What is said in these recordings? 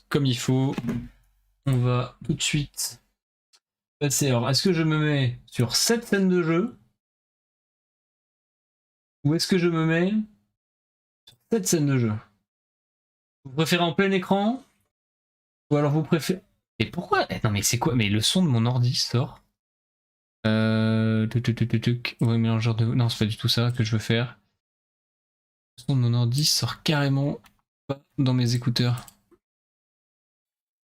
comme il faut. On va tout de suite passer. Alors, est-ce que je me mets sur cette scène de jeu ou est-ce que je me mets sur cette scène de jeu? Vous préférez en plein écran ou alors vous préférez... Et pourquoi? Non mais c'est quoi? Mais le son de mon ordi sort. Ouais, mélangeur de... Non, c'est pas du tout ça que je veux faire. Le son de mon ordi sort carrément pas dans mes écouteurs.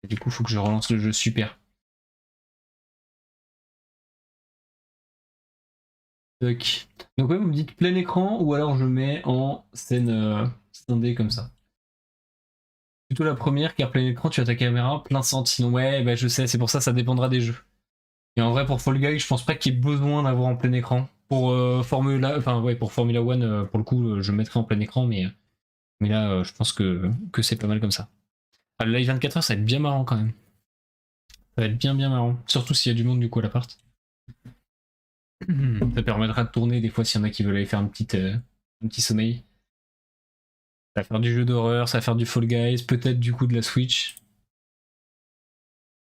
Et du coup, faut que je relance le jeu. Super. Donc ouais, vous me dites plein écran ou alors je mets en scène scindée comme ça. Plutôt la première car plein écran tu as ta caméra plein centre. Sinon ouais, bah je sais, c'est pour ça ça dépendra des jeux. Et en vrai pour Fall Guys, je pense pas qu'il y ait besoin d'avoir en plein écran. Pour pour Formula One, pour le coup, je le mettrai en plein écran, mais là, je pense que c'est pas mal comme ça. Ah, le live 24h, ça va être bien marrant quand même. Ça va être bien marrant. Surtout s'il y a du monde du coup à l'appart. Ça permettra de tourner des fois s'il y en a qui veulent aller faire un petit sommeil. Ça va faire du jeu d'horreur, ça va faire du Fall Guys, peut-être du coup de la Switch.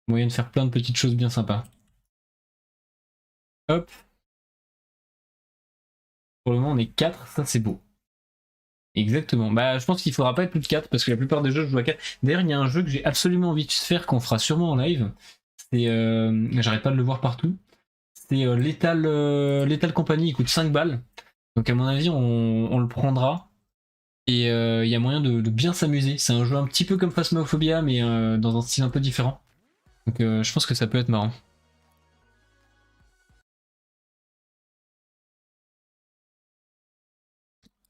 Moyen de faire plein de petites choses bien sympas. Hop. Pour le moment, on est 4, ça c'est beau. Exactement. Bah, je pense qu'il faudra pas être plus de 4 parce que la plupart des jeux, je joue à 4. D'ailleurs, il y a un jeu que j'ai absolument envie de faire qu'on fera sûrement en live. C'est, j'arrête pas de le voir partout. C'est Lethal Company, il coûte 5 balles. Donc à mon avis, on le prendra. Et il y a moyen de bien s'amuser. C'est un jeu un petit peu comme Phasmophobia, mais dans un style un peu différent. Donc je pense que ça peut être marrant.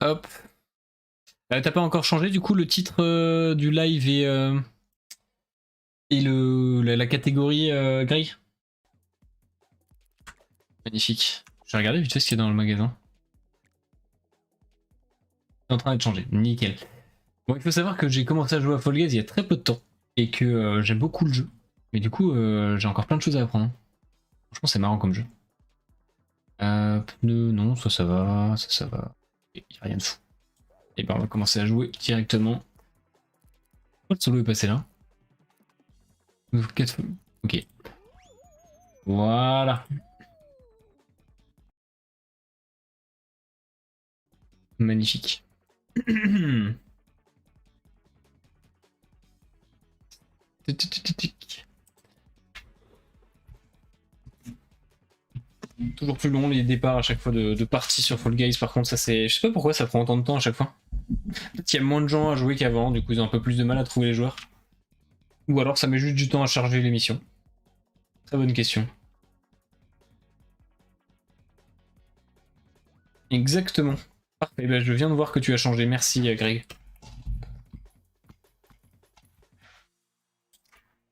Hop. T'as pas encore changé du coup le titre du live et la catégorie gris? Magnifique. Je vais regarder vite fait ce qu'il y a dans le magasin. C'est en train d'être changé. Nickel. Bon, il faut savoir que j'ai commencé à jouer à Fall Guys il y a très peu de temps. Et que j'aime beaucoup le jeu. Mais du coup, j'ai encore plein de choses à apprendre. Franchement, c'est marrant comme jeu. Pneus, non, ça va. Ça va. Il n'y a rien de fou. Et ben, on va commencer à jouer directement. Oh, le solo est passé là. Ok. Voilà. Magnifique. Toujours plus long les départs à chaque fois de partie sur Fall Guys. Par contre, ça c'est. Je sais pas pourquoi ça prend autant de temps à chaque fois. Peut-être qu'il y a moins de gens à jouer qu'avant, du coup ils ont un peu plus de mal à trouver les joueurs. Ou alors ça met juste du temps à charger l'émission. Très bonne question. Exactement. Parfait, bah, je viens de voir que tu as changé. Merci Greg.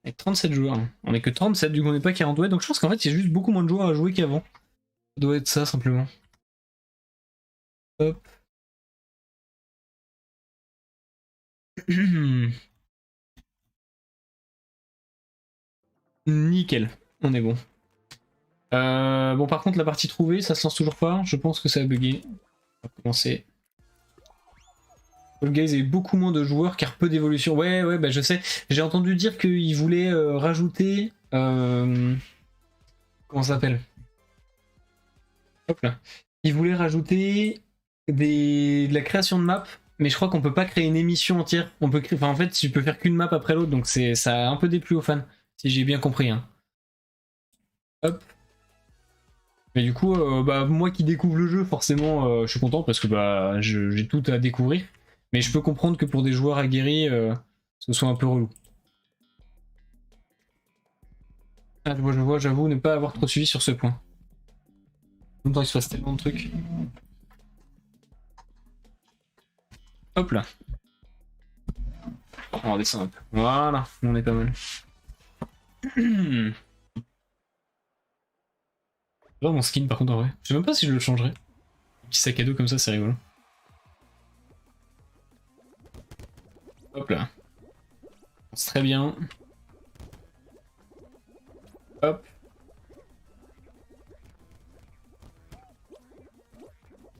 Avec 37 joueurs. Hein. On est que 37, du coup on n'est pas 40. Ouais, donc je pense qu'en fait il y a juste beaucoup moins de joueurs à jouer qu'avant. Ça doit être ça simplement. Hop. Nickel, on est bon. Bon, par contre, la partie trouvée, ça se lance toujours pas. Je pense que ça a bugué. On va commencer. Fall Guys a eu beaucoup moins de joueurs car peu d'évolution. Ouais, bah je sais. J'ai entendu dire qu'ils voulaient rajouter. Comment ça s'appelle? Hop là. Ils voulaient rajouter de la création de map, mais je crois qu'on peut pas créer une émission entière. On peut créer. Enfin, en fait, tu peux faire qu'une map après l'autre, donc ça a un peu déplu aux fans, si j'ai bien compris. Hein. Hop. Mais du coup, bah, moi qui découvre le jeu, forcément, je suis content parce que bah, j'ai tout à découvrir. Mais je peux comprendre que pour des joueurs aguerris, ce soit un peu relou. Ah, je vois, j'avoue ne pas avoir trop suivi sur ce point. En même temps, il se passe tellement de trucs. Hop là. On va descendre un peu. Voilà, on est pas mal. J'adore mon skin par contre en vrai. Je sais même pas si je le changerais. Petit sac à dos comme ça, c'est rigolo. Hop là. C'est très bien. Hop.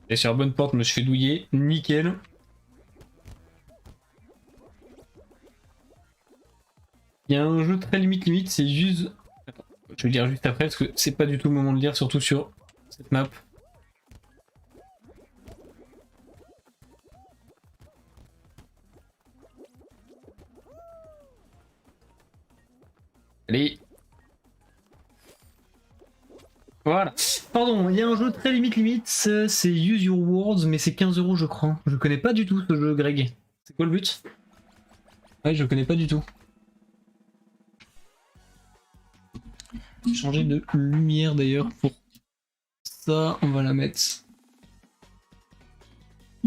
Et sur la bonne porte, je me suis fait douiller. Nickel. Il y a un jeu très limite, c'est juste... Attends, je vais le dire juste après parce que c'est pas du tout le moment de lire, surtout sur cette map. Allez. Voilà. Pardon, il y a un jeu très limite, c'est Use Your Words, mais c'est 15 € je crois. Je connais pas du tout ce jeu, Greg. C'est quoi le but? Ouais, je connais pas du tout. Changer de lumière d'ailleurs pour ça, on va la mettre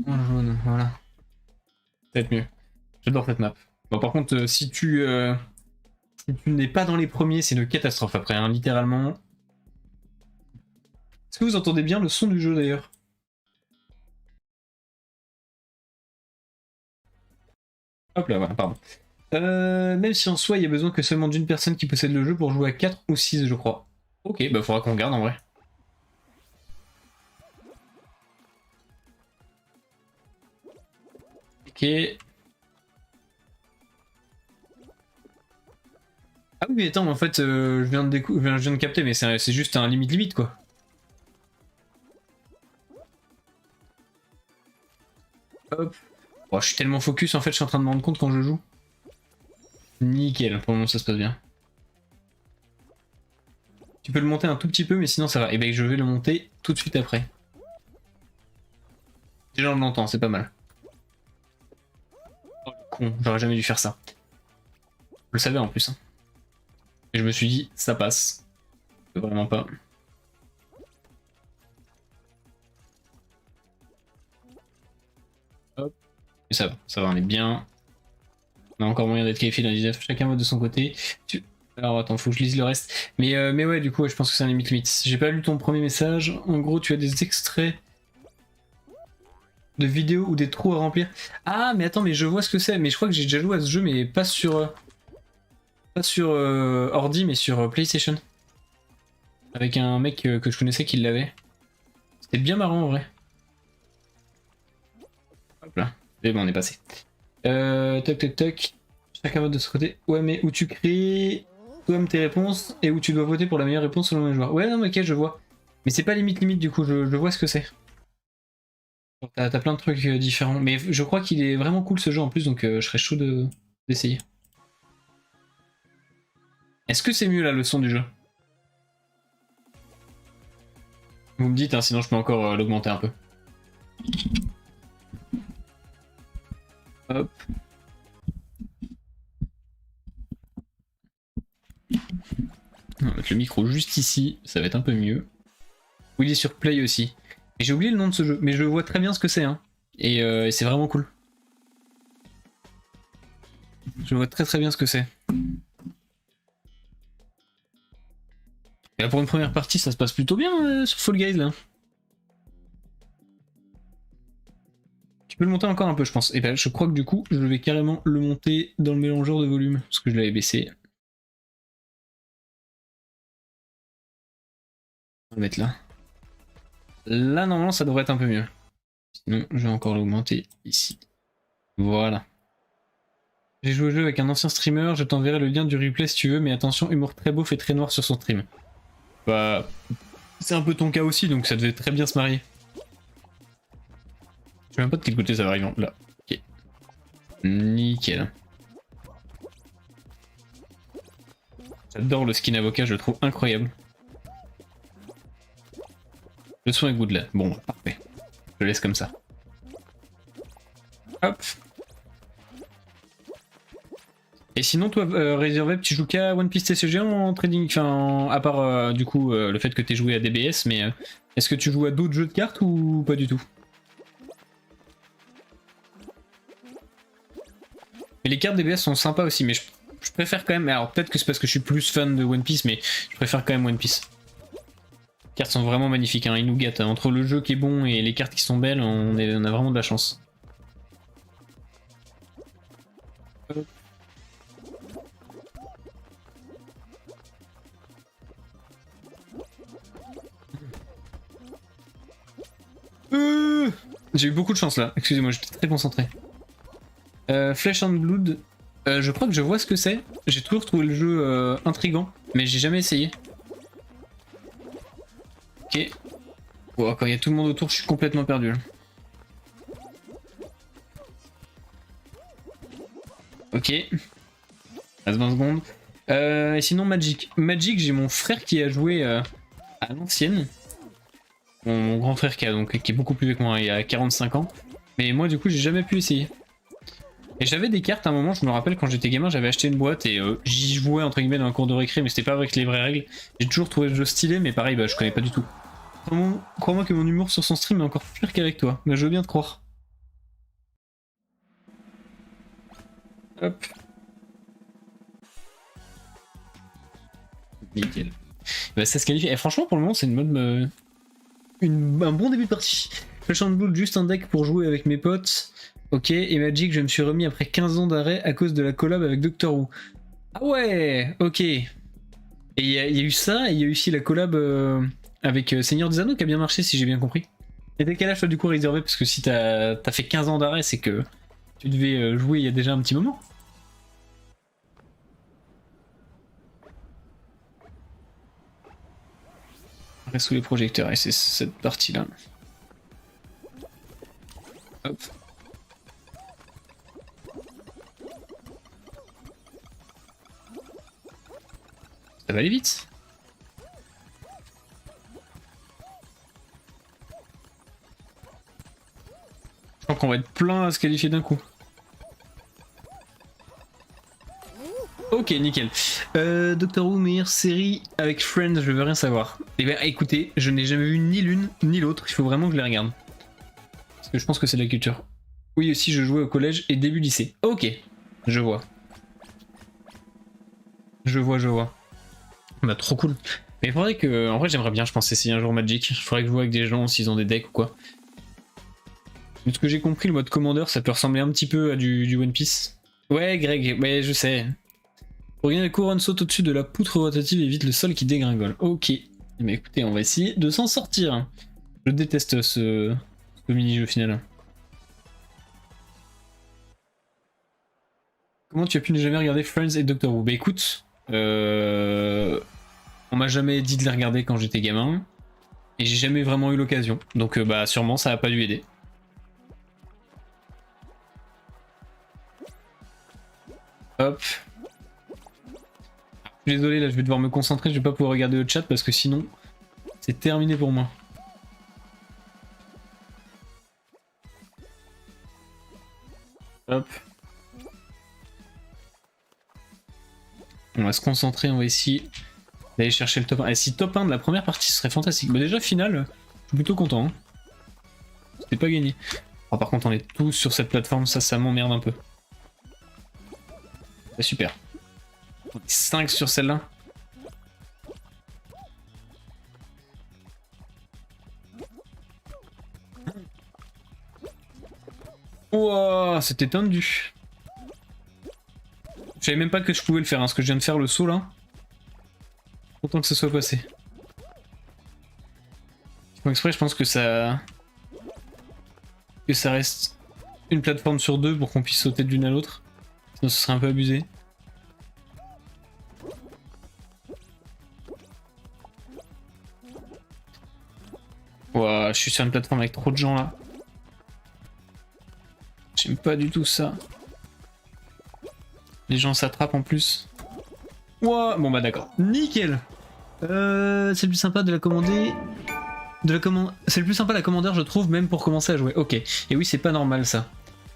en jaune, voilà. Peut-être mieux. J'adore cette map. Bon, par contre, si tu n'es pas dans les premiers, c'est une catastrophe après, hein, littéralement. Est-ce que vous entendez bien le son du jeu d'ailleurs? Hop là, voilà, pardon. Même si en soi il y a besoin que seulement d'une personne qui possède le jeu pour jouer à 4 ou 6 je crois. Ok, bah faudra qu'on regarde en vrai. Ok. Ah oui mais attends, en fait je viens de capter mais c'est juste un limite quoi. Hop. Oh, je suis tellement focus en fait, je suis en train de me rendre compte quand je joue. Nickel, pour le moment ça se passe bien. Tu peux le monter un tout petit peu mais sinon ça va. Et ben je vais le monter tout de suite après. Déjà on l'entend, c'est pas mal. Oh le con, j'aurais jamais dû faire ça. Je le savais en plus. Hein. Et je me suis dit, ça passe. Vraiment pas. Hop. Et ça va, on est bien. On a encore moyen d'être qualifié dans 19, chacun vote de son côté. Alors attends, faut que je lise le reste. Mais ouais, du coup, ouais, je pense que c'est un limite. J'ai pas lu ton premier message. En gros, tu as des extraits de vidéos ou des trous à remplir. Ah, mais attends, mais je vois ce que c'est. Mais je crois que j'ai déjà joué à ce jeu, mais pas sur... pas sur ordi, mais sur PlayStation. Avec un mec que je connaissais qui l'avait. C'était bien marrant en vrai. Hop là. Et bon, on est passé. Toc. Chacun vote de ce côté. Ouais, mais où tu crées toi-même tes réponses et où tu dois voter pour la meilleure réponse selon les joueurs. Ouais, non, mais ok, je vois. Mais c'est pas limite du coup, je vois ce que c'est. T'as plein de trucs différents. Mais je crois qu'il est vraiment cool ce jeu en plus, donc je serais chaud d'essayer. Est-ce que c'est mieux là le son du jeu? Vous me dites, hein, sinon je peux encore l'augmenter un peu. Hop. On va mettre le micro juste ici, ça va être un peu mieux. Oui, il est sur Play aussi. Et j'ai oublié le nom de ce jeu, mais je vois très bien ce que c'est. Hein. Et c'est vraiment cool. Je vois très bien ce que c'est. Et là, pour une première partie, ça se passe plutôt bien sur Fall Guys là. Tu peux le monter encore un peu, je pense. Et ben, je crois que du coup, je vais carrément le monter dans le mélangeur de volume, parce que je l'avais baissé. On va le mettre là. Là, normalement, ça devrait être un peu mieux. Sinon, je vais encore l'augmenter ici. Voilà. J'ai joué au jeu avec un ancien streamer, je t'enverrai le lien du replay si tu veux, mais attention, humour très beau, fait très noir sur son stream. Bah, c'est un peu ton cas aussi, donc ça devait très bien se marier. Je sais même pas de quel côté ça va arriver. Là. Ok. Nickel. J'adore le skin avocat, je le trouve incroyable. Le son est good là. Bon, parfait. Je le laisse comme ça. Hop. Et sinon, toi, Razorweb, tu joues qu'à One Piece TCG en trading, enfin, à part du coup le fait que tu aies joué à DBS, mais est-ce que tu joues à d'autres jeux de cartes ou pas du tout? Mais les cartes DBS sont sympas aussi, mais je préfère quand même. Alors peut-être que c'est parce que je suis plus fan de One Piece, mais je préfère quand même One Piece. Les cartes sont vraiment magnifiques, hein, ils nous gâtent. Entre le jeu qui est bon et les cartes qui sont belles, on a vraiment de la chance. J'ai eu beaucoup de chance là, excusez-moi, j'étais très concentré. Flesh and Blood, je crois que je vois ce que c'est. J'ai toujours trouvé le jeu intriguant, mais j'ai jamais essayé. Ok. Bon, quand il y a tout le monde autour, je suis complètement perdu. Là. Ok. Reste 20 secondes. Et sinon, Magic. Magic, j'ai mon frère qui a joué à l'ancienne. Mon grand frère qui est beaucoup plus vieux que moi, il a 45 ans. Mais moi, du coup, j'ai jamais pu essayer. Et j'avais des cartes à un moment, je me rappelle quand j'étais gamin, j'avais acheté une boîte et j'y jouais entre guillemets dans un cours de récré, mais c'était pas avec les vraies règles. J'ai toujours trouvé le jeu stylé, mais pareil, bah, je connais pas du tout. Crois-moi que mon humour sur son stream est encore pire qu'avec toi, mais je veux bien te croire. Hop. Nickel. Bah, ça se qualifie. Et franchement, pour le moment, c'est une mode. Un bon début de partie. Flash and Blood, juste un deck pour jouer avec mes potes. Ok, et Magic, je me suis remis après 15 ans d'arrêt à cause de la collab avec Doctor Who. Ah ouais, ok. Et il y, a eu ça, et il y a eu aussi la collab avec Seigneur des Anneaux qui a bien marché, si j'ai bien compris. Et t'as quel âge toi du coup réservé? Parce que si t'as fait 15 ans d'arrêt, c'est que tu devais jouer il y a déjà un petit moment. Reste sous les projecteurs, et c'est cette partie-là. Hop. Ça va aller vite. Je crois qu'on va être plein à se qualifier d'un coup. Ok, nickel. Doctor Who, meilleure série avec Friends, je veux rien savoir. Eh bien, écoutez, je n'ai jamais vu ni l'une ni l'autre, il faut vraiment que je les regarde. Parce que je pense que c'est de la culture. Oui, aussi, je jouais au collège et début lycée. Ok, je vois. Je vois. Bah, trop cool. Mais il faudrait que. En vrai, j'aimerais bien, je pense, essayer un jour Magic. Il faudrait que je joue avec des gens s'ils ont des decks ou quoi. De ce que j'ai compris, le mode commandeur, ça peut ressembler un petit peu à du One Piece. Ouais, Greg, ouais, je sais. Pour gagner la couronne, saute au-dessus de la poutre rotative et évite le sol qui dégringole. Ok. Mais écoutez, on va essayer de s'en sortir. Je déteste ce mini-jeu final. Comment tu as pu ne jamais regarder Friends et Doctor Who? Bah écoute, on m'a jamais dit de les regarder quand j'étais gamin. Et j'ai jamais vraiment eu l'occasion. Donc bah sûrement ça a pas dû aider. Hop. Désolé, là je vais devoir me concentrer, je vais pas pouvoir regarder le chat parce que sinon c'est terminé pour moi. Hop. On va se concentrer, on va essayer d'aller chercher le top 1. Et si top 1 de la première partie ce serait fantastique. Bah déjà finale, je suis plutôt content. Hein. C'était pas gagné. Oh, par contre on est tous sur cette plateforme, ça m'emmerde un peu. C'est super. 5 sur celle-là. Ouah, c'était tendu. Je savais même pas que je pouvais le faire, hein, ce que je viens de faire le saut là. Content que ce soit passé. Bon, exprès, je pense que ça reste une plateforme sur deux pour qu'on puisse sauter de l'une à l'autre. Sinon ce serait un peu abusé. Ouah, je suis sur une plateforme avec trop de gens là. J'aime pas du tout ça. Les gens s'attrapent en plus. Ouah, bon bah d'accord. Nickel. C'est le plus sympa de la commander. C'est le plus sympa la commandeur je trouve, même pour commencer à jouer. Ok. Et oui, c'est pas normal ça.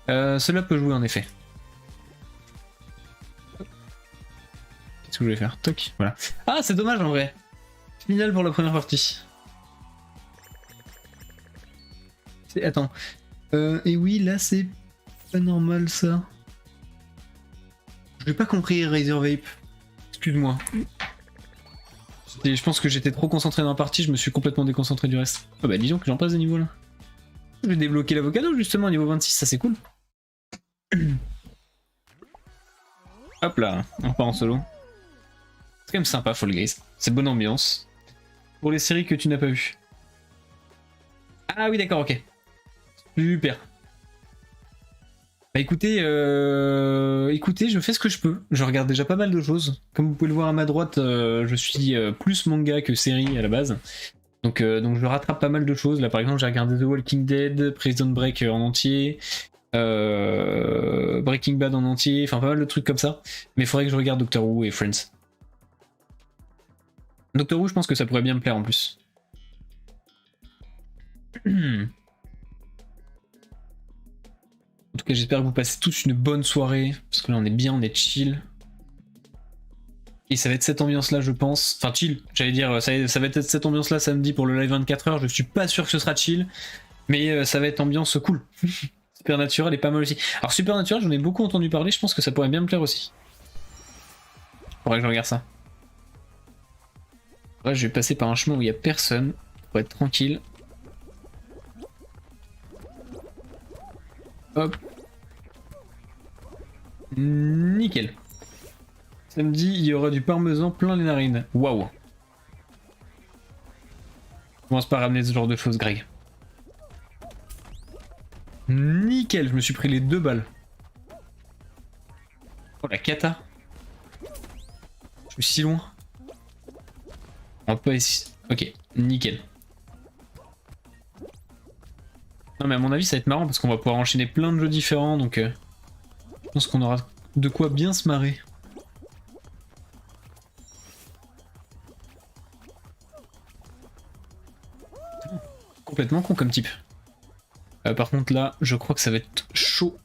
Cela peut jouer en effet. Qu'est-ce que je voulais faire? Toc, voilà. Ah, c'est dommage en vrai. Final pour la première partie. Attends. Et oui, là c'est pas normal ça. Je l'ai pas compris, Razer Vape. Excuse-moi. Je pense que j'étais trop concentré dans la partie, je me suis complètement déconcentré du reste. Oh bah disons que j'en passe des niveaux là. Je vais débloquer l'avocado justement, niveau 26, ça c'est cool. Hop là, on repart en solo. C'est quand même sympa Fall Guys, c'est bonne ambiance. Pour les séries que tu n'as pas vues. Ah oui d'accord, ok. Super. Bah écoutez, écoutez, je fais ce que je peux. Je regarde déjà pas mal de choses. Comme vous pouvez le voir à ma droite, je suis plus manga que série à la base. Donc je rattrape pas mal de choses. Là par exemple j'ai regardé The Walking Dead, Prison Break en entier, Breaking Bad en entier, enfin pas mal de trucs comme ça. Mais il faudrait que je regarde Doctor Who et Friends. Doctor Who je pense que ça pourrait bien me plaire en plus. En tout cas, j'espère que vous passez tous une bonne soirée, parce que là on est bien, on est chill. Et ça va être cette ambiance-là, je pense. Enfin, chill, j'allais dire, ça va être cette ambiance-là samedi pour le live 24h. Je suis pas sûr que ce sera chill, mais ça va être ambiance cool. Supernatural est pas mal aussi. Alors, Supernatural, j'en ai beaucoup entendu parler, je pense que ça pourrait bien me plaire aussi. Faudrait que je regarde ça. Là, je vais passer par un chemin où il y a personne, pour être tranquille. Hop. Nickel. Samedi, il y aura du parmesan plein les narines. Waouh. Commence pas à ramener ce genre de choses, Greg. Nickel, je me suis pris les 2 balles. Oh la cata. Je suis si loin. On peut ici. Ok, nickel. Non mais à mon avis ça va être marrant parce qu'on va pouvoir enchaîner plein de jeux différents donc je pense qu'on aura de quoi bien se marrer. Complètement con comme type. Par contre là je crois que ça va être chaud.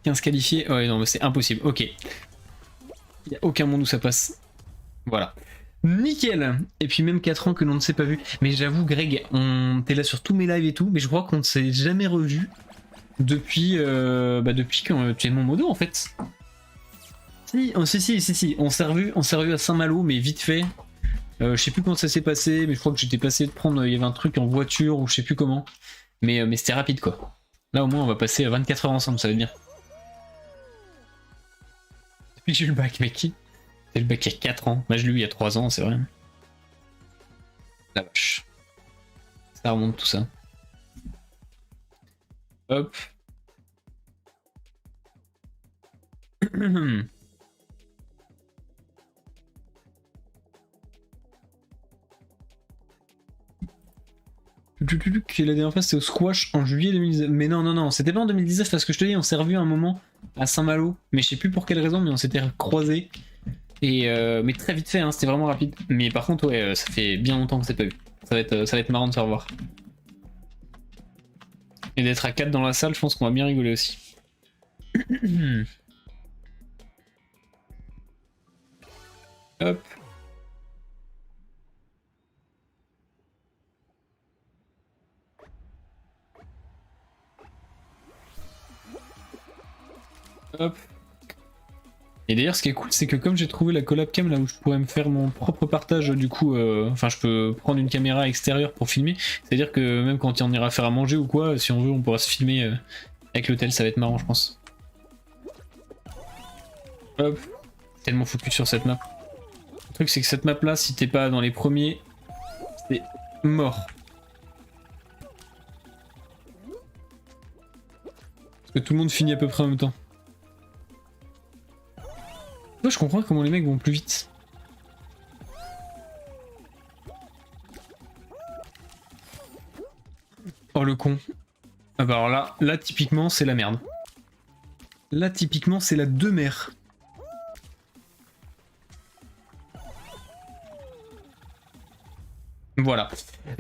15 qualifiés. Ouais non mais c'est impossible. Ok. Il n'y a aucun monde où ça passe. Voilà. Nickel. Et puis même 4 ans que l'on ne s'est pas vu. Mais j'avoue Greg, t'es là sur tous mes lives et tout, mais je crois qu'on ne s'est jamais revu depuis depuis que tu es mon modo en fait. Si, on s'est revu à Saint-Malo, mais vite fait. Je sais plus comment ça s'est passé, mais je crois que j'étais passé de prendre, il y avait un truc en voiture ou je sais plus comment. Mais c'était rapide quoi. Là au moins on va passer 24 heures ensemble, ça va être bien. Depuis que j'ai eu le bac, mec, qui j'ai le bac il y a 4 ans. Là je l'ai eu il y a 3 ans, c'est vrai. La vache. Ça remonte tout ça. Hop. La dernière fois c'était au squash en juillet 2019. Mais non, c'était pas en 2019 parce que je te dis, on s'est revu un moment à Saint-Malo. Mais je sais plus pour quelle raison, mais on s'était croisés. Et mais très vite fait, hein, c'était vraiment rapide. Mais par contre, ouais, ça fait bien longtemps que c'est pas vu. Ça va être marrant de se revoir. Et d'être à 4 dans la salle, je pense qu'on va bien rigoler aussi. Hop. Hop. Et d'ailleurs, ce qui est cool, c'est que comme j'ai trouvé la collab cam là où je pourrais me faire mon propre partage, du coup, enfin, je peux prendre une caméra extérieure pour filmer. C'est-à-dire que même quand on ira faire à manger ou quoi, si on veut, on pourra se filmer avec l'hôtel. Ça va être marrant, je pense. Hop. Tellement focus sur cette map. Le truc, c'est que cette map là, si t'es pas dans les premiers, c'est mort. Parce que tout le monde finit à peu près en même temps. Moi, je comprends comment les mecs vont plus vite. Oh le con. Ah bah alors là typiquement c'est la merde. Là typiquement c'est la demeure. Voilà.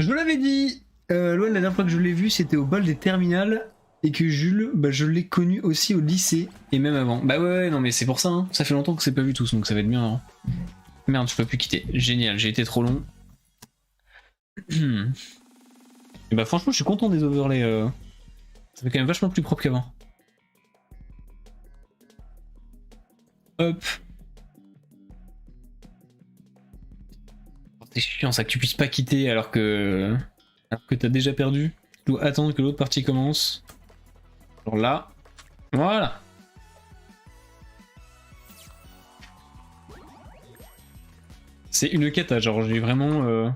Je l'avais dit. La dernière fois que je l'ai vu c'était au bal des terminales. Et que Jules, bah, je l'ai connu aussi au lycée. Et même avant. Bah ouais non mais c'est pour ça. Hein. Ça fait longtemps que c'est pas vu tous donc ça va être bien. Hein. Merde je peux plus quitter. Génial, j'ai été trop long. Et bah franchement je suis content des overlays. Ça fait quand même vachement plus propre qu'avant. Hop. C'est chiant ça que tu puisses pas quitter alors que t'as déjà perdu. Tu dois attendre que l'autre partie commence. Alors là. Voilà. C'est une cata, genre j'ai vraiment...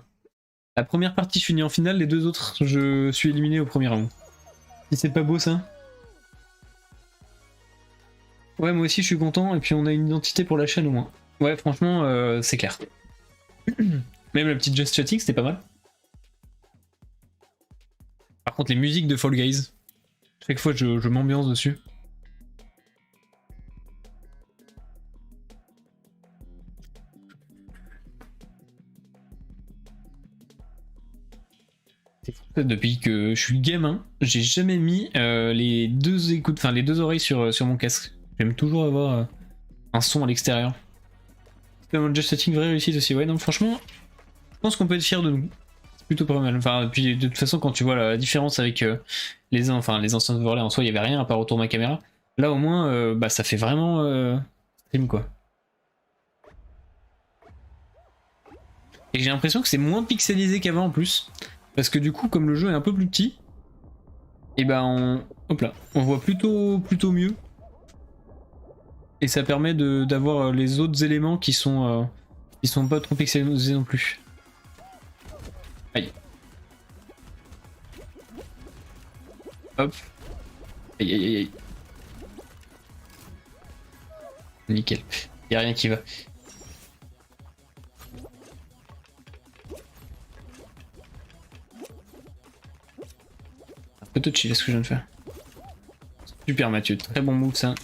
La première partie je finis en finale, les 2 autres je suis éliminé au premier round. Si c'est pas beau ça. Ouais, moi aussi je suis content, et puis on a une identité pour la chaîne au moins. Ouais, franchement, c'est clair. Même la petite Just Chatting, c'était pas mal. Par contre, les musiques de Fall Guys, chaque fois je m'ambiance dessus. Depuis que je suis gamin, j'ai jamais mis les deux écoutes, enfin les deux oreilles sur mon casque. J'aime toujours avoir un son à l'extérieur. C'est un Just Setting vraie réussite aussi. Ouais, non, franchement, je pense qu'on peut être fier de nous. C'est plutôt pas mal. Enfin, puis de toute façon, quand tu vois la différence avec les anciens overlays, en soi, il y avait rien à part autour de ma caméra. Là, au moins, bah, ça fait vraiment stream quoi. Et j'ai l'impression que c'est moins pixelisé qu'avant en plus. Parce que du coup, comme le jeu est un peu plus petit, et ben hop là, on voit plutôt mieux. Et ça permet d'avoir les autres éléments qui sont pas trop pixelisés non plus. Aïe. Hop. Aïe aïe aïe aïe. Nickel. Y'a rien qui va. Un peu de chill ce que je viens de faire. Super Mathieu, très bon move ça.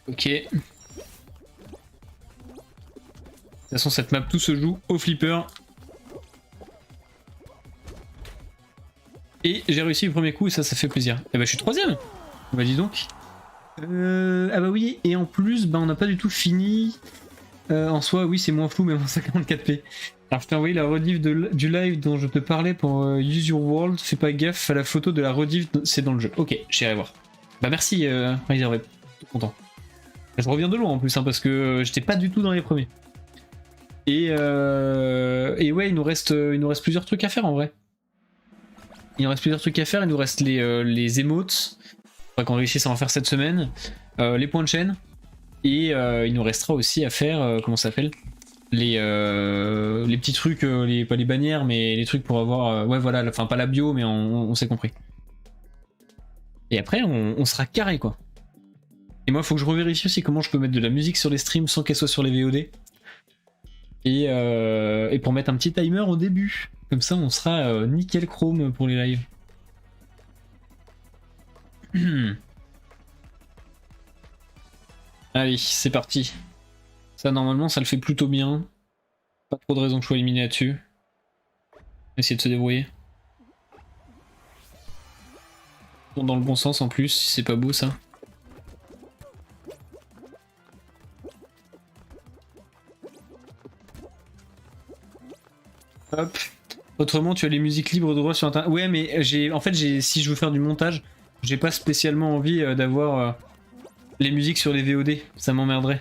Ok. De toute façon, cette map, tout se joue au flipper. Et j'ai réussi le premier coup et ça fait plaisir. Et bah je suis troisième. Bah dis donc. Ah bah oui, et en plus, bah on n'a pas du tout fini. En soi, oui, c'est moins flou, même en 54p. Alors je t'ai envoyé la rediff du live dont je te parlais pour Use Your World. Fais pas gaffe à la photo de la rediff, c'est dans le jeu. Ok, j'irai voir. Bah merci, Razorweb. Tout content. Je reviens de loin en plus, hein, parce que j'étais pas du tout dans les premiers. Et ouais, il nous reste plusieurs trucs à faire en vrai. Il nous reste plusieurs trucs à faire, il nous reste les emotes. Faudra qu'on réussisse à en faire cette semaine. Les points de chaîne. Et il nous restera aussi à faire, comment ça s'appelle, les petits trucs, pas les bannières, mais les trucs pour avoir, ouais voilà, enfin pas la bio, mais on s'est compris. Et après, on sera carré quoi. Et moi, il faut que je revérifie aussi comment je peux mettre de la musique sur les streams sans qu'elle soit sur les VOD. Et pour mettre un petit timer au début. Comme ça, on sera nickel chrome pour les lives. Allez, c'est parti. Ça, normalement, ça le fait plutôt bien. Pas trop de raison que je sois éliminé là-dessus. Essayer de se débrouiller. Dans le bon sens en plus, si c'est pas beau ça. Hop. Autrement, tu as les musiques libres de droit sur internet. Ouais, mais si je veux faire du montage, j'ai pas spécialement envie d'avoir les musiques sur les VOD. Ça m'emmerderait.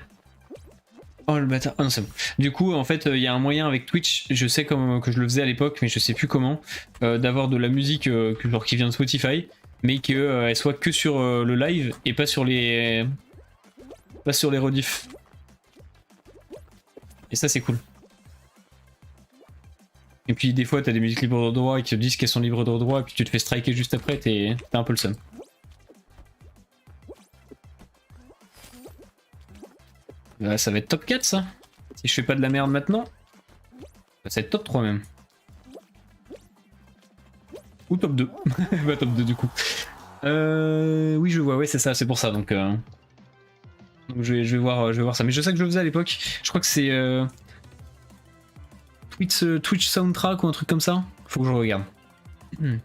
Oh le bâtard. Ah non, c'est bon. Du coup, en fait, il y a un moyen avec Twitch, je sais que je le faisais à l'époque, mais je sais plus comment, d'avoir de la musique genre qui vient de Spotify, mais qu'elle soit que sur le live et pas sur les rediffs. Et ça, c'est cool. Et puis des fois t'as des musiques libres de droit et qui te disent qu'elles sont libres de droit et puis tu te fais striker juste après, t'as un peu le seum. Ça va être top 4 ça. Si je fais pas de la merde maintenant, ça va être top 3 même. Ou top 2. Bah top 2 du coup. Oui je vois, ouais c'est ça, c'est pour ça donc je vais voir ça. Mais je sais que je le faisais à l'époque. Je crois que c'est Twitch Soundtrack ou un truc comme ça. Faut que je regarde. Parce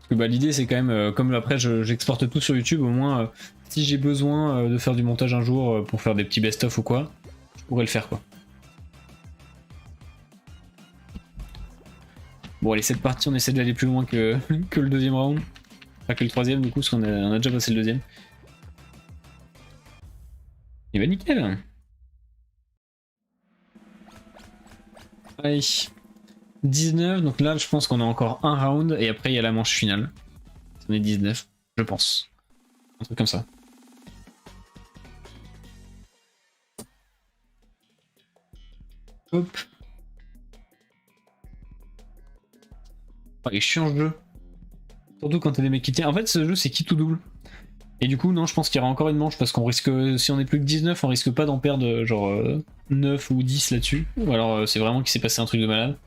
que bah, l'idée c'est quand même, comme après j'exporte tout sur YouTube, au moins si j'ai besoin de faire du montage un jour pour faire des petits best-of ou quoi, je pourrais le faire quoi. Bon allez, cette partie on essaie d'aller plus loin que, que le deuxième round. Enfin que le troisième du coup, parce qu'on a déjà passé le deuxième. Et bah nickel. Allez. 19, donc là je pense qu'on a encore un round et après il y a la manche finale. On est 19, je pense. Un truc comme ça. Hop. Oh, il est chiant ce jeu. Surtout quand t'as des mecs qui tiennent. En fait, ce jeu, c'est qui tout double. Et du coup, non, je pense qu'il y aura encore une manche parce qu'on risque, si on est plus que 19, on risque pas d'en perdre genre 9 ou 10 là-dessus. Ou alors c'est vraiment qu'il s'est passé un truc de malade.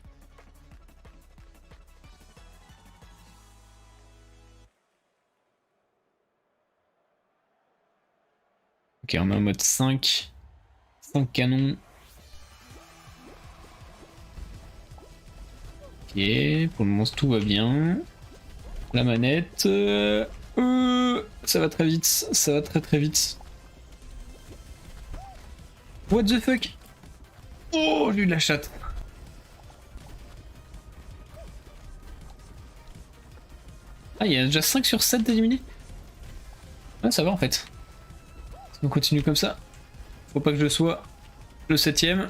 Ok, on est en mode 5. 5 canons. Ok, pour le moment tout va bien. La manette. Ça va très vite, ça va très très vite. What the fuck? Oh, j'ai eu de la chatte. Ah, il y a déjà 5 sur 7 d'éliminés. Ah, ça va en fait. On continue comme ça. Faut pas que je sois le 7ème.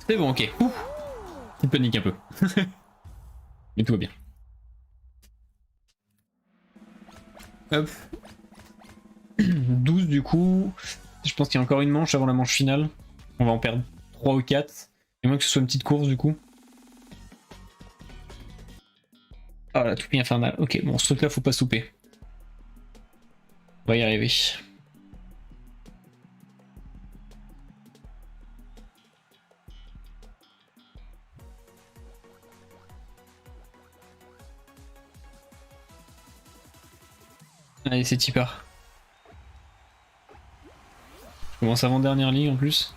C'est bon, ok. Ouh. Il panique un peu. Mais tout va bien. Hop. 12 du coup. Je pense qu'il y a encore une manche avant la manche finale. On va en perdre 3 ou 4. Et moins que ce soit une petite course du coup. Ah la toupie infernale. Ok, bon, ce truc là faut pas souper. On va y arriver. Allez, c'est Tipar. Je commence avant-dernière ligne en plus.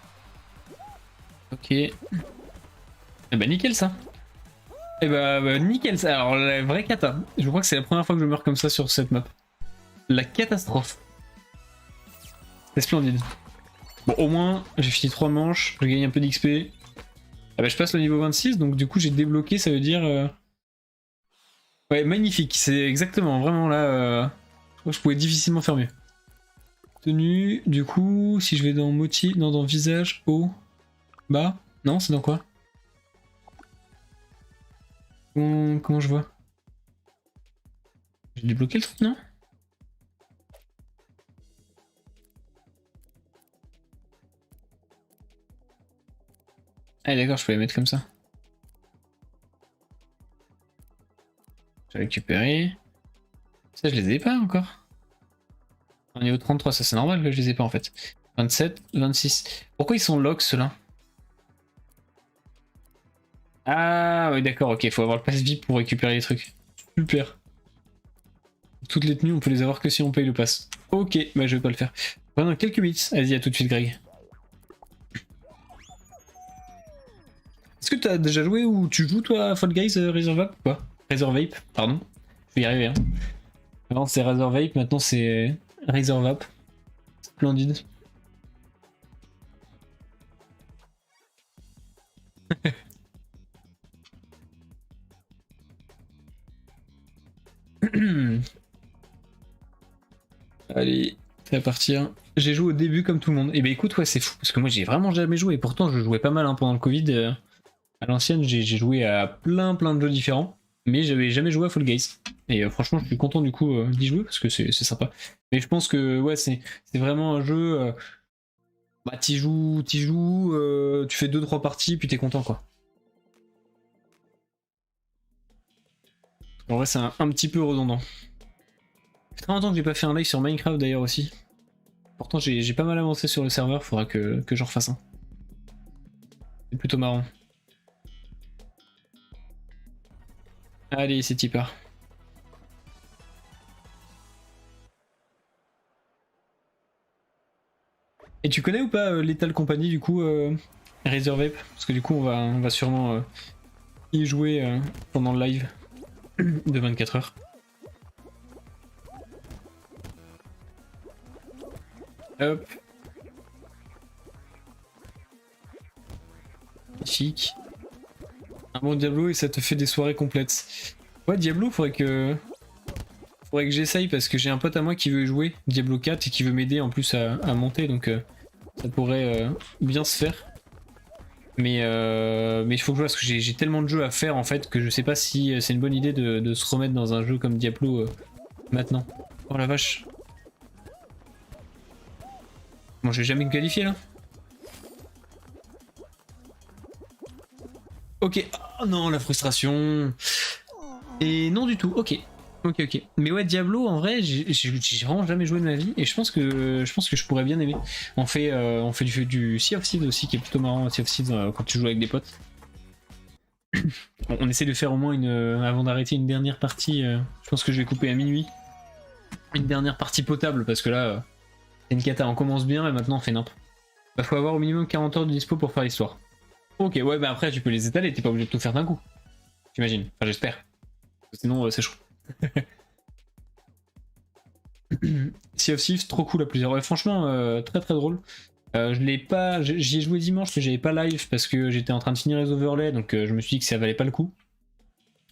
Ok. Eh bah nickel ça. Eh bah nickel ça. Alors la vraie cata. Je crois que c'est la première fois que je meurs comme ça sur cette map. La catastrophe. C'est splendide. Bon, au moins, j'ai fini 3 manches, je gagne un peu d'XP. Ah bah je passe le niveau 26, donc du coup j'ai débloqué, ça veut dire... Ouais, magnifique, c'est exactement, vraiment là... Je pouvais difficilement faire mieux. Tenue, du coup, si je vais dans motif, non, dans visage, haut, bas, non, c'est dans quoi? Comment je vois? J'ai débloqué le truc, non? Ah d'accord, je peux les mettre comme ça. J'ai récupéré. Ça, je les ai pas encore. On est au 33, ça c'est normal que je les ai pas en fait. 27, 26. Pourquoi ils sont lock ceux-là? Ah oui d'accord, ok, faut avoir le pass VIP pour récupérer les trucs. Super. Toutes les tenues, on peut les avoir que si on paye le pass. Ok, bah je vais pas le faire. Pendant quelques minutes. Vas-y, à tout de suite Greg. Est-ce que t'as déjà joué ou tu joues toi à Fall Guys Razor Vape ou pas? Razor Vape, pardon. Je vais y arriver hein. Avant c'est Razor Vape, maintenant c'est Razor Vape. Splendide. Allez, ça va partir. J'ai joué au début comme tout le monde. Et bah écoute, ouais, c'est fou, parce que moi j'ai vraiment jamais joué. Et pourtant, je jouais pas mal hein, pendant le Covid. À l'ancienne, j'ai joué à plein de jeux différents. Mais j'avais jamais joué à Fall Guys. Et franchement, je suis content du coup d'y jouer, parce que c'est sympa. Mais je pense que ouais, c'est vraiment un jeu... bah t'y joues, tu fais 2-3 parties, puis t'es content quoi. En vrai, c'est un petit peu redondant. Ça fait très longtemps que j'ai pas fait un live sur Minecraft d'ailleurs aussi. Pourtant, j'ai pas mal avancé sur le serveur, faudra que j'en refasse un. C'est plutôt marrant. Allez, c'est Tipper. Et tu connais ou pas Lethal Company du coup, Razor Vape? Parce que du coup, on va sûrement y jouer pendant le live de 24 heures. Hop. Chic. Un bon Diablo et ça te fait des soirées complètes. Ouais, Diablo, faudrait que j'essaye parce que j'ai un pote à moi qui veut jouer Diablo 4 et qui veut m'aider en plus à monter, donc ça pourrait bien se faire. Mais il faut que je vois parce que j'ai tellement de jeux à faire en fait que je sais pas si c'est une bonne idée de se remettre dans un jeu comme Diablo maintenant. Oh la vache. Bon, je vais jamais me qualifier là. Ok, oh non, la frustration. Et non du tout, ok. Ok, ok. Mais ouais, Diablo, en vrai, j'ai vraiment jamais joué de ma vie et je pense que je pourrais bien aimer. On fait du Sea of Thieves aussi, qui est plutôt marrant, Sea of Thieves, quand tu joues avec des potes. On essaie de faire au moins avant d'arrêter une dernière partie. Je pense que je vais couper à minuit. Une dernière partie potable parce que là, c'est une cata. On commence bien et maintenant on fait nimp. Bah, faut avoir au minimum 40 heures de dispo pour faire l'histoire. Ok, ouais, bah après tu peux les étaler, t'es pas obligé de tout faire d'un coup. J'imagine. Enfin, j'espère. Sinon, c'est chaud. Sea of Thieves, trop cool à plusieurs. Ouais, franchement, très très drôle. Je l'ai pas, j'y ai joué dimanche, mais j'avais pas live parce que j'étais en train de finir les overlays, donc je me suis dit que ça valait pas le coup.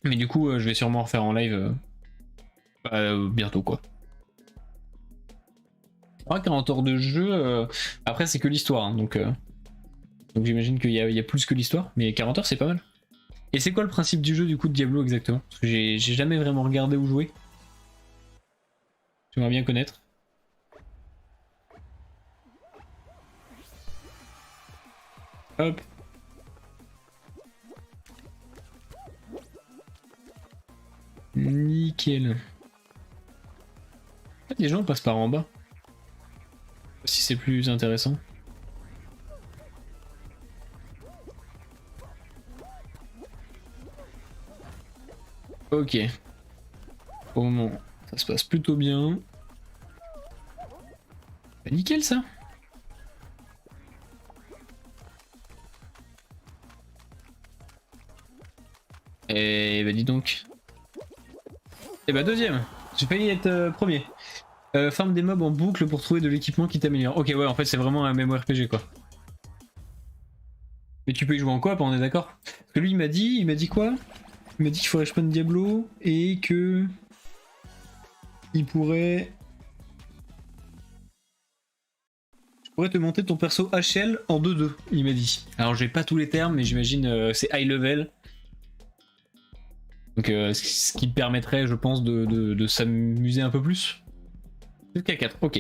Mais du coup, je vais sûrement en refaire en live bientôt quoi. Ouais, 40 heures de jeu, après c'est que l'histoire, hein, donc j'imagine qu'il y a plus que l'histoire, mais 40 heures c'est pas mal. Et c'est quoi le principe du jeu du coup de Diablo exactement? Parce que j'ai jamais vraiment regardé ou joué. J'aimerais bien connaître. Hop. Nickel. Les gens passent par en bas. Si c'est plus intéressant. Ok. Au moment, ça se passe plutôt bien. Bah, nickel ça. Et bah dis donc. Et bah deuxième. J'ai failli être premier. Farm des mobs en boucle pour trouver de l'équipement qui t'améliore. Ok, ouais, en fait c'est vraiment un MMORPG quoi. Mais tu peux y jouer en coop, on est d'accord? Parce que lui il m'a dit quoi? Il m'a dit qu'il faudrait que je prenne Diablo et que il pourrait te monter ton perso HL en 2-2, il m'a dit. Alors j'ai pas tous les termes, mais j'imagine c'est high level. Donc ce qui permettrait, je pense, de s'amuser un peu plus. Jusqu'à 4, ok.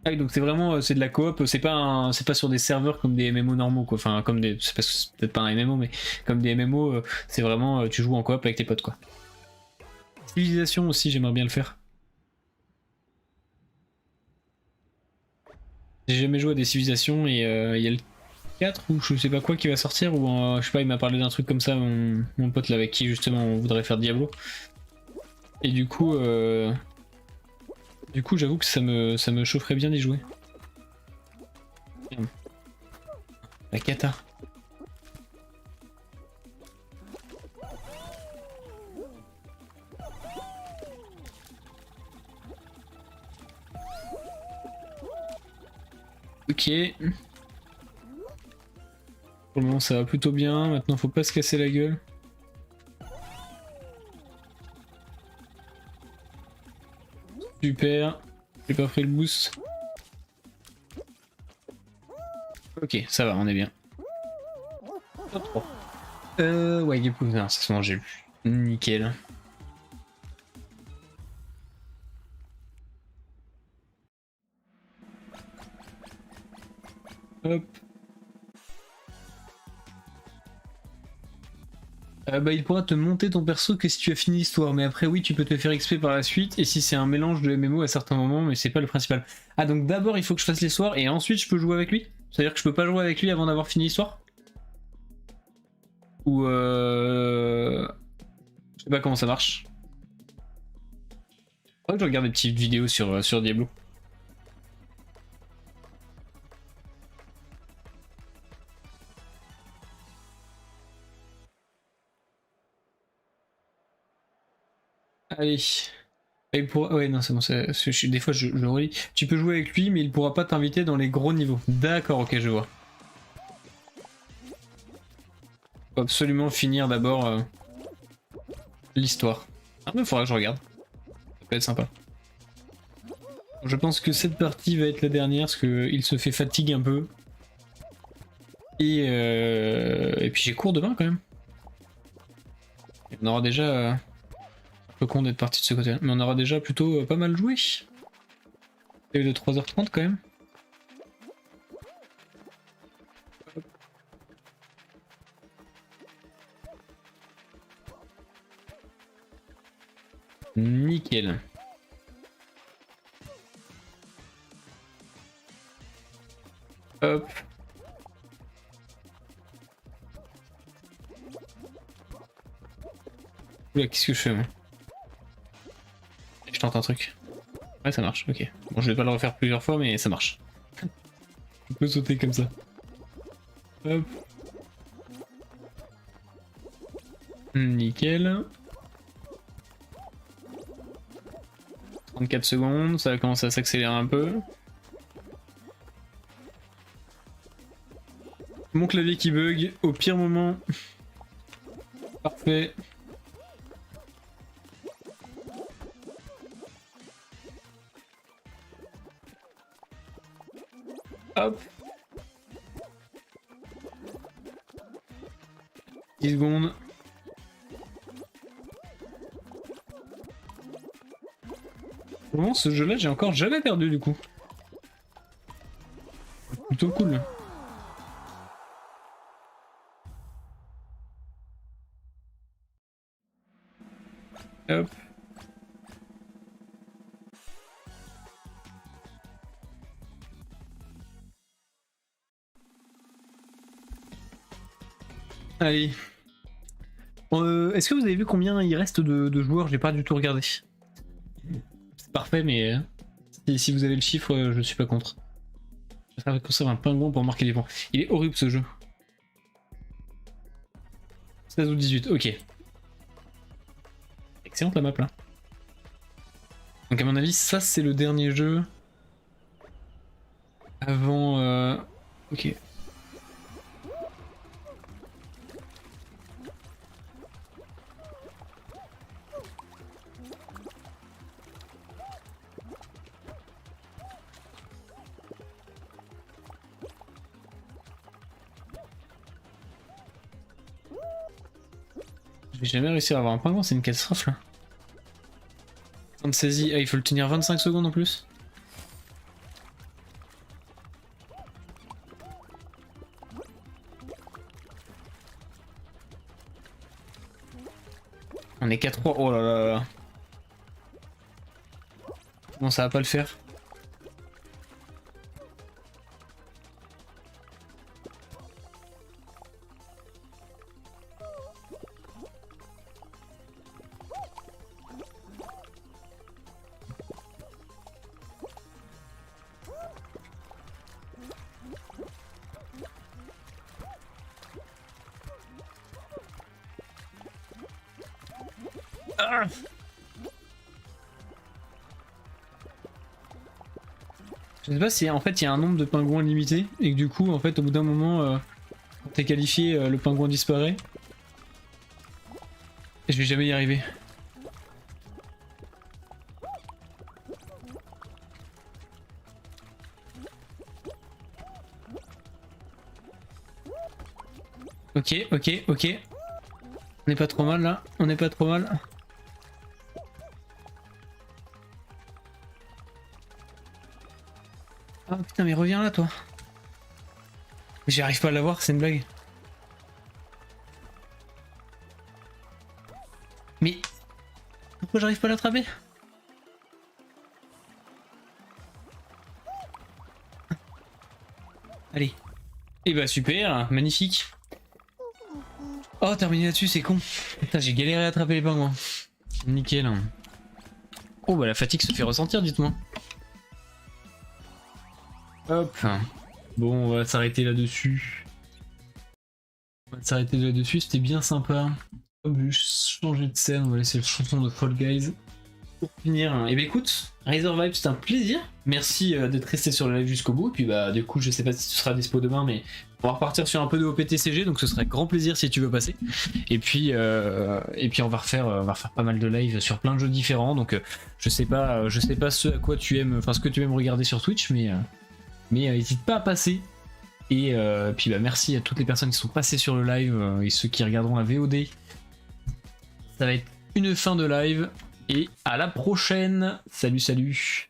Ah, donc c'est vraiment c'est de la coop, c'est pas sur des serveurs comme des MMO normaux quoi. Enfin comme des, c'est peut-être pas un MMO, mais comme des MMO, c'est vraiment tu joues en coop avec tes potes quoi. Civilisation aussi, j'aimerais bien le faire. J'ai jamais joué à des civilisations et il y a le 4 ou je sais pas quoi qui va sortir ou je sais pas, il m'a parlé d'un truc comme ça, mon pote là avec qui justement on voudrait faire Diablo. Et du coup j'avoue que ça me chaufferait bien d'y jouer. La cata. Ok. Pour le moment ça va plutôt bien, maintenant faut pas se casser la gueule. Super, j'ai pas pris le boost. Ok, ça va, on est bien. Top 3. Ouais, il est ça se mangeait plus. Nickel. Hop. Bah, il pourra te monter ton perso que si tu as fini l'histoire, mais après oui tu peux te faire XP par la suite, et si c'est un mélange de MMO à certains moments, mais c'est pas le principal. Ah donc d'abord il faut que je fasse l'histoire, et ensuite je peux jouer avec lui? C'est-à-dire que je peux pas jouer avec lui avant d'avoir fini l'histoire? Ou je sais pas comment ça marche. Faudrait que je regarde des petites vidéos sur Diablo. Allez. Ouais, non, c'est bon, des fois je relis. Tu peux jouer avec lui, mais il pourra pas t'inviter dans les gros niveaux. D'accord, ok, je vois. Faut absolument finir d'abord l'histoire. Ah, mais faudra que je regarde. Ça peut être sympa. Je pense que cette partie va être la dernière, parce qu'il se fait fatigue un peu. Et puis j'ai cours demain quand même. On aura déjà... un peu con d'être parti de ce côté-là, mais on aura déjà plutôt pas mal joué. Il y a eu de 3h30 quand même. Nickel. Hop. Oula, qu'est-ce que je fais moi? Je tente un truc. Ouais, ça marche, ok. Bon, je vais pas le refaire plusieurs fois, mais ça marche. On peut sauter comme ça. Hop. Nickel. 34 secondes, ça va commencer à s'accélérer un peu. Mon clavier qui bug au pire moment. Parfait. Hop. 10 secondes. Vraiment, ce jeu-là, j'ai encore jamais perdu du coup. Plutôt cool. Hop. Allez. Est-ce que vous avez vu combien il reste de joueurs? J'ai pas du tout regardé. C'est parfait, mais si vous avez le chiffre, je suis pas contre. Je vais conserver un pingouin pour marquer les points. Il est horrible ce jeu. 16 ou 18, ok. Excellente la map là. Donc à mon avis, ça c'est le dernier jeu. Avant... Ok. Je vais jamais réussir à avoir un pingouin, c'est une catastrophe là. Temps de saisie, ah, il faut le tenir 25 secondes en plus. On est 4-3, oh là là là. Bon, ça va pas le faire. Ah, je sais pas si en fait il y a un nombre de pingouins limité et que du coup en fait au bout d'un moment quand t'es qualifié le pingouin disparaît. Et je vais jamais y arriver. Ok, ok, ok. On est pas trop mal là, on est pas trop mal. Ah putain mais reviens là toi. J'y arrive pas à l'avoir, c'est une blague. Mais pourquoi j'arrive pas à l'attraper? Allez. Et bah super, magnifique. Oh terminé là-dessus, c'est con. Putain j'ai galéré à attraper les pingouins. Nickel. Oh bah la fatigue se fait ressentir, dites-moi. Hop. Bon, on va s'arrêter là-dessus. On va s'arrêter là-dessus, c'était bien sympa. Hop, je vais changer de scène, on va laisser le chanson de Fall Guys. Pour finir, et bah écoute, Razor Vibe, c'était un plaisir. Merci d'être resté sur le live jusqu'au bout. Et puis bah du coup, je sais pas si tu seras dispo demain, mais on va repartir sur un peu de OPTCG, donc ce serait grand plaisir si tu veux passer. Et puis on va refaire pas mal de live sur plein de jeux différents. Donc je sais pas ce à quoi tu aimes, enfin ce que tu aimes regarder sur Twitch, mais n'hésite pas à passer. Et puis bah merci à toutes les personnes qui sont passées sur le live et ceux qui regarderont la VOD. Ça va être une fin de live et à la prochaine. Salut salut.